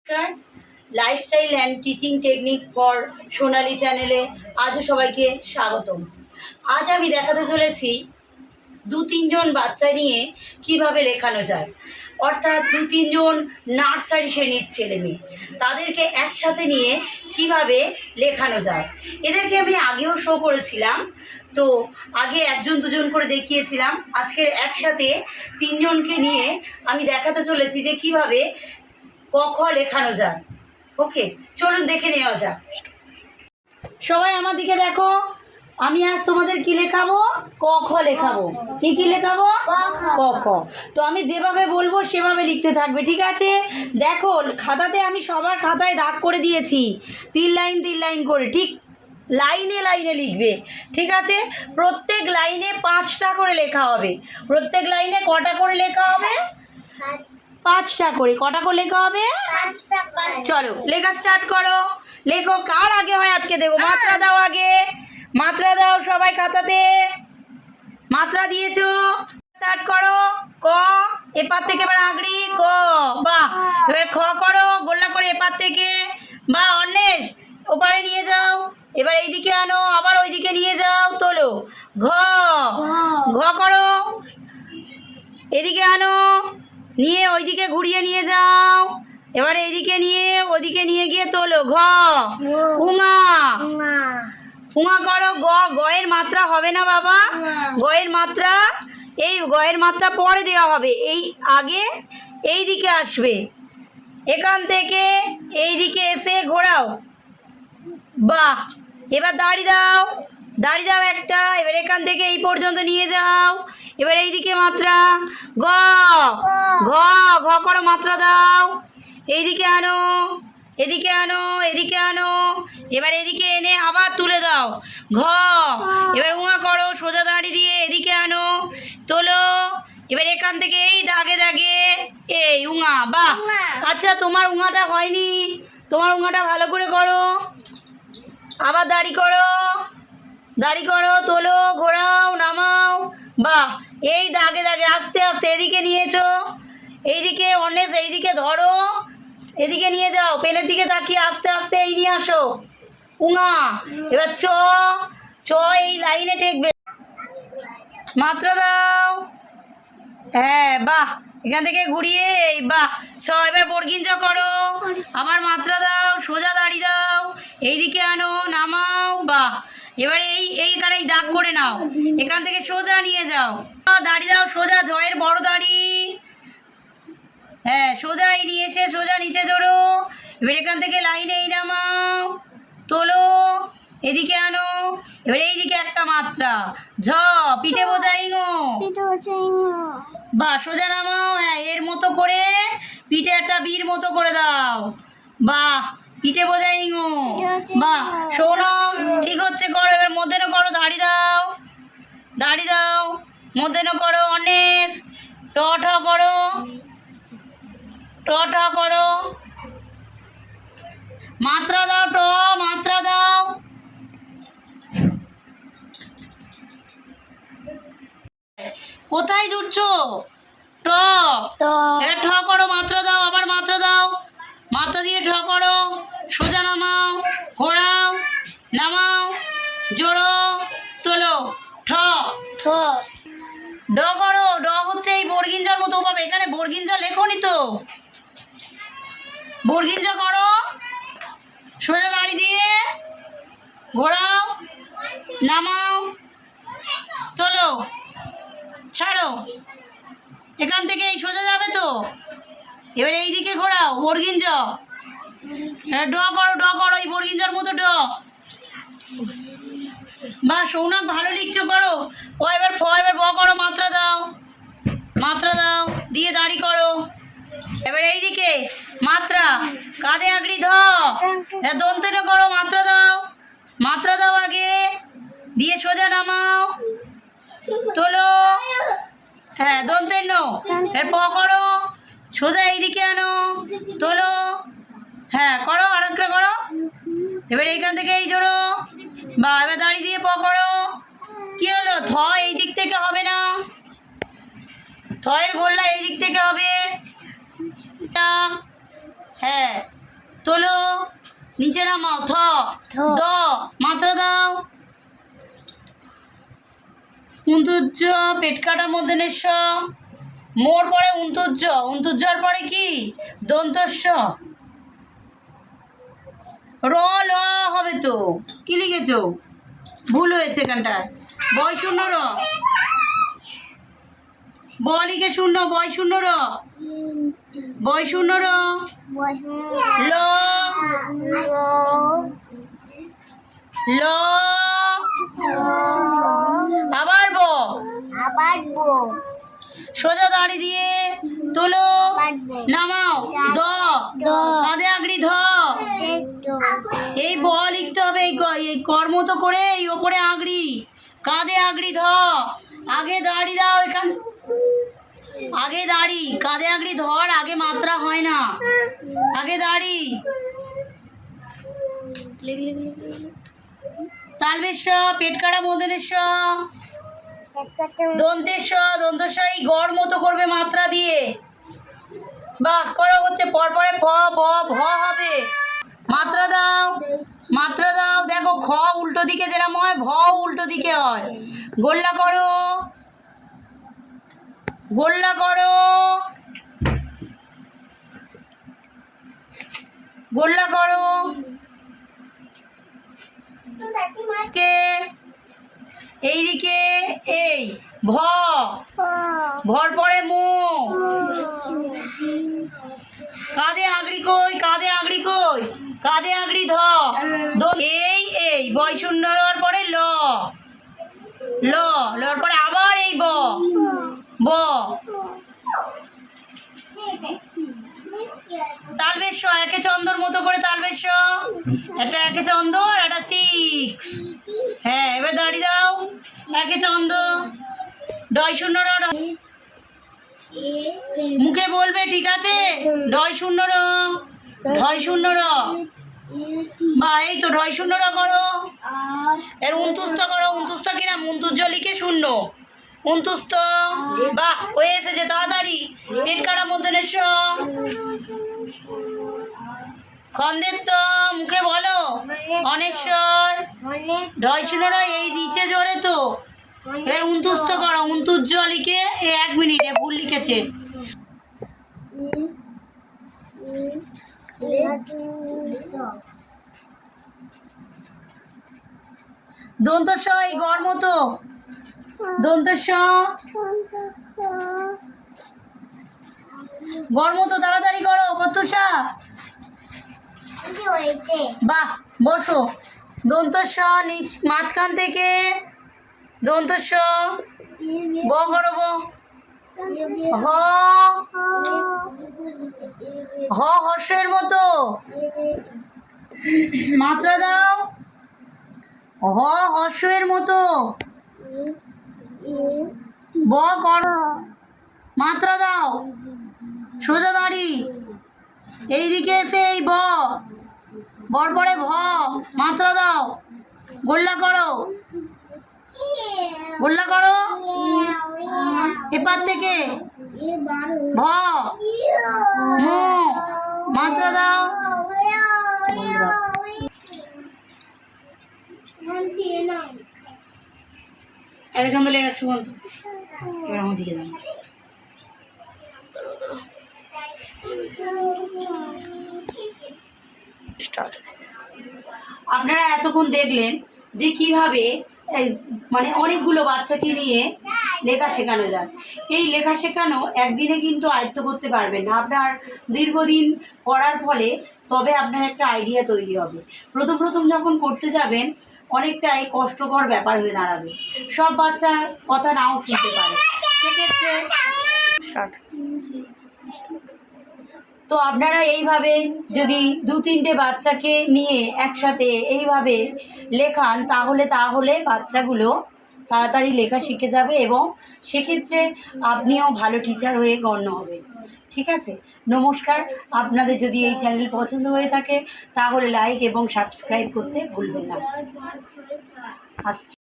নমস্কার, lifestyle and teaching technique for Sonali চ্যানেলে আজও সবাইকে স্বাগতম। আজ আমি দেখাতে চলেছি 2-3 জন বাচ্চা নিয়ে কিভাবে লেখানো যায়, অর্থাৎ 2-3 জন নার্সারি শ্রেণীর ছেলে মেয়ে, তাদেরকে একসাথে নিয়ে কিভাবে লেখানো যায়। এদেরকে আমি আগেও শো করেছিলাম, তো আগে 1-2 জন করে দেখিয়েছিলাম। আজকের একসাথে 3 জনকে নিয়ে আমি দেখাতে চলেছি যে কিভাবে ক খ লেখানো যায়। ওকে, চলুন দেখে নেওয়া যাক। সবাই আমার দিকে দেখো, আমি আজ তোমাদের কি লেখাবো? ক খ লেখাবো। কি লেখাবো? ক খ। তো আমি যেভাবে বলবো সেভাবে লিখতে থাকবে, ঠিক আছে? দেখো, খাতাতে আমি সবার খাতায় দাগ করে দিয়েছি 3 লাইন 3 লাইন করে, ঠিক লাইনে লাইনে লিখবে, ঠিক আছে? প্রত্যেক লাইনে 5টা করে লেখা হবে। প্রত্যেক লাইনে কটা করে লেখা হবে? 5টা করে। কটা করে লেখা হবে? চলো লেখা স্টার্ট করো। লেখো। কার আগে হয় আজকে দেখো। মাত্রা দাও, আগে মাত্রা দাও সবাই, খাতাতে মাত্রা দিয়েছো। স্টার্ট করো। ক, এপার থেকে এবার আঁকড়ি ক, বাহ। এবার খ করো, গোল্লা করে এপার থেকে, বাহ। অন্বেষ ওপারে নিয়ে যাও, এবার এইদিকে আনো, আবার ওইদিকে নিয়ে যাও, তোলো। ঘ, ঘ করো, এদিকে আনো, নিয়ে ওইদিকে ঘুরিয়ে নিয়ে যাও, এবার এইদিকে নিয়ে ওদিকে নিয়ে গিয়ে তোলো। ঘ, উঙা, উঙা করো। গ, গয়ের মাত্রা হবে না বাবা, গয়ের মাত্রা, এই গয়ের মাত্রা পরে দেওয়া হবে, এই আগে এই দিকে আসবে, এখান থেকে এই দিকে এসে ঘোরাও, বাহ। এবার দাড়ি দাও, দাড়ি দাও একটা, এবার এখান থেকে এই পর্যন্ত নিয়ে যাও, এবার এইদিকে মাত্রা। গ, ঘ, ঘ করো, মাত্রা দাও, এইদিকে আনো, এদিকে আনো, এদিকে আনো, এবার এদিকে এনে আবার তুলে দাও। ঘ, এবার উঙা করো, সোজা দাঁড়ি দিয়ে এদিকে আনো, তোলো, এবার এখান থেকে এই দাগে দাগে এই উঙা, বাহ। আচ্ছা, তোমার উঙাটা হয়নি, তোমার উঙাটা ভালো করে করো। আবার দাড়ি করো, দাড়ি করো, তোলো, ঘোরাও, নামাও, বাহ। এই দাগে দাগে আস্তে আস্তে এদিকে নিয়েছো, এইদিকে অন্বেষ এইদিকে ধরো, এদিকে নিয়ে যাও, পেনের দিকে তাকিয়ে আস্তে আস্তে এই নিয়ে আসো, উঙা। এবার চ, চ এই লাইনে টেকবে, মাত্রা দাও, হ্যাঁ, বাহ। এখান থেকে ঘুরিয়ে এই, বাহ। ছ, এবার বর্গিন চ করো, আবার মাত্রা দাও, সোজা দাড়ি দাও, এইদিকে আনো, নামাও, বাহ। এবারে এইখানে এই দাগ করে নাও, এখান থেকে সোজা নিয়ে যাও, দাড়ি দাও সোজা, জয়ের বড় দাড়ি, হ্যাঁ, সোজা এই নিয়ে এসে সোজা নিচে জোড়ো, এবার এখান থেকে লাইনে এই নামাও, তোলো, এদিকে আনো, এবার এইদিকে একটা মাত্রা। ঝ, পিঠে বোঝাই গো, বা সোজা নামাও, হ্যাঁ, এর মতো করে পিঠে একটা বীর মতো করে দাও, বাহ। পিঠে বোঝাই গো, বাহ। শোনো, ঠিক হচ্ছে, করো। এবার মধ্যে না করো, দাড়ি দাও, দাড়ি দাও, মধ্যে না করো। অন্বেষ ট ঠ করো, ট ঠ করো, মাত্রা দাও, ট, মাত্রা দাও, কোথায় জুড়ছো? ট, এবার ঠ করো, মাত্রা দাও, আবার মাত্রা দাও, মাত্রা দিয়ে ঠ করো, সোজা নামাও, ঘোরাও, নামাও, জোড়ো, তোলো, ঠ, ড করো। ড হচ্ছে এই বর্গিঞ্জার মতো পাবে, এখানে বর্গিঞ্জা লেখনি তো, বর্গিঞ্জা করো, সোজা দাড়ি দিয়ে ঘোরাও, নামাও, তোলো, ছাড়ো, এখান থেকে এই সোজা যাবে তো, এবার এইদিকে ঘোরাও, বর্গিঞ্জ, ড করো, ড করো, এই বর্গিঞ্জার মতো ড, বা। সৌনক ভালো লিখছো, করো। ও, এবার ফ, এবার ব করো, মাত্রা দাও, মাত্রা দাও, দিয়ে দাড়ি করো, এবার এইদিকে মাত্রা, কাঁধে আঁকড়ি ধ, দন্তেনে করো, মাত্রা দাও, মাত্রা দাও আগে, দিয়ে সোজা নামাও, তোলো, হ্যাঁ, দন্তের নো, এর প করো, সোজা এইদিকে আনো, তোলো, হ্যাঁ, করো, আরেকটা করো, এবার এইখান থেকে এই জোড়ো, বা। এবার দাঁড়ি দিয়ে প করো, কি হলো? থ এই দিক থেকে হবে না, থয়ের গোল্লা এই দিক থেকে হবে, হ্যাঁ, তোলো, নিচে নামাও। থ, দ, মাত্রা দাও। উন্তুজ্জ, পেট কাটা মধ্যে স, মোর পরে উন্তুজ্জ, উন্তুজ্জর পরে কি দন্তস্ব। র ল হবে তো, কি লিখেছ? ভুল হয়েছে এখানটায়। বয় শূন্য র, ব লিখে শূন্য, বয় শূন্য র, বয় শূন্য র, ল, ল, আবার ব, সোজা দাঁড়ি দিয়ে তোলো, নামাও। দ, কাঁধে আগড়ি ধ, এই ব লিখতে হবে। এই কর মতো করে এই ওপরে আগড়ি, কাঁধে আগড়ি ধ। আগে দাড়ি দাও, এখান আগে দাড়ি, কাঁধে আগড়ি ধর, আগে মাত্রা হয় না, আগে দাড়ি। তালবেশ, পেট কাটা মধ্যেশ, দন্তেশ, দন্তস্ব এই গড় মতো করবে মাত্রা দিয়ে। বাহ, করা হচ্ছে। পরপরে ফ, ব, ভ হবে। মাত্রা দাও, মাত্রা দাও। দেখো, খ উল্টো দিকে যেরকম হয়, ভ উল্টো দিকে হয়। গোল্লা করো, গোল্লা করো, গোল্লা করো। কে এইদিকে এই ভ, ভর পরে মো, কাঁধে আগড়ি কই, কাঁধে আগড়ি কই, কাঁধে আগড়ি ধ। এই এই বয় শূন্য রর পরে ল, ল, লর পরে আবার এই ব, ব। তালবেশ, একে চন্দর মতো করে তালবেশ, একটা একে চন্দ আর একটা 6। হ্যাঁ, এবার দাঁড়িয়ে দাও। একে চন্দ, ডয় শূন্য র, মুখে বলবে, ঠিক আছে? ডয় শূন্য র, ঢয় শূন্য র, বা এই তো ঢয় শূন্য র করো। এর উনতুস্ত করো, উনতুস্ত কিনা উনতুজ্জ লিখে শূন্য, উনতুস্ত। বাহ, হয়েছে যে তাড়াতাড়ি। পেট কাটা মধ্যেশ, খন্দের তো মুখে বলো, অনেশ্বর, ঢয় শূন্য র, এই নিচে জোরে তো। এর উনতুস্ত করো, উনতুজ্জ লিখে। 1 মিনিটে ভুল লিখেছে। দন্তস্ব এই গড় মতো, দন্তস্ব গড় মতো, তাড়াতাড়ি করো প্রত্যুষা। বাহ, বসো। দন্তস্ব নিচ মাঝখান থেকে, দন্তস্ব ব করো, ব, হ, হ হর্ষের মতো, মাত্রা দাও। হ হর্ষের মতো, ব করো, মাত্রা দাও। সোজা দাঁড়ি, এইদিকে এসে এই ব, বর পরে ভ, মাত্রা দাও। গোল্লা করো, গোল্লা করো। এপার থেকে ভ, মো, মাত্রা দাও। এরকম বলে একশো বলতো। এবার আমার দিকে দাও। আপনারা এতক্ষণ দেখলেন যে কিভাবে মানে অনেকগুলো বাচ্চাকে নিয়ে লেখা শেখানো যায়। এই লেখা শেখানো একদিনে কিন্তু আয়ত্ত করতে পারবেন না, আপনার দীর্ঘদিন পড়ার ফলে তবে আপনার একটা আইডিয়া তৈরি হবে। প্রথম প্রথম যখন করতে যাবেন অনেকটাই কষ্টকর ব্যাপার হয়ে দাঁড়াবে, সব বাচ্চা কথা নাও শুনতে পারে, সেক্ষেত্রে তো আপনারা এইভাবে যদি 2-3টে বাচ্চাকে নিয়ে একসাথে এইভাবে লেখান তাহলে বাচ্চাগুলো তাড়াতাড়ি লেখা শিখে যাবে এবং সেক্ষেত্রে আপনিও ভালো টিচার হয়ে গণ্য হবেন। ঠিক আছে, নমস্কার। আপনাদের যদি এই চ্যানেল পছন্দ হয়ে থাকে তাহলে লাইক এবং সাবস্ক্রাইব করতে ভুলবেন না। আসছি।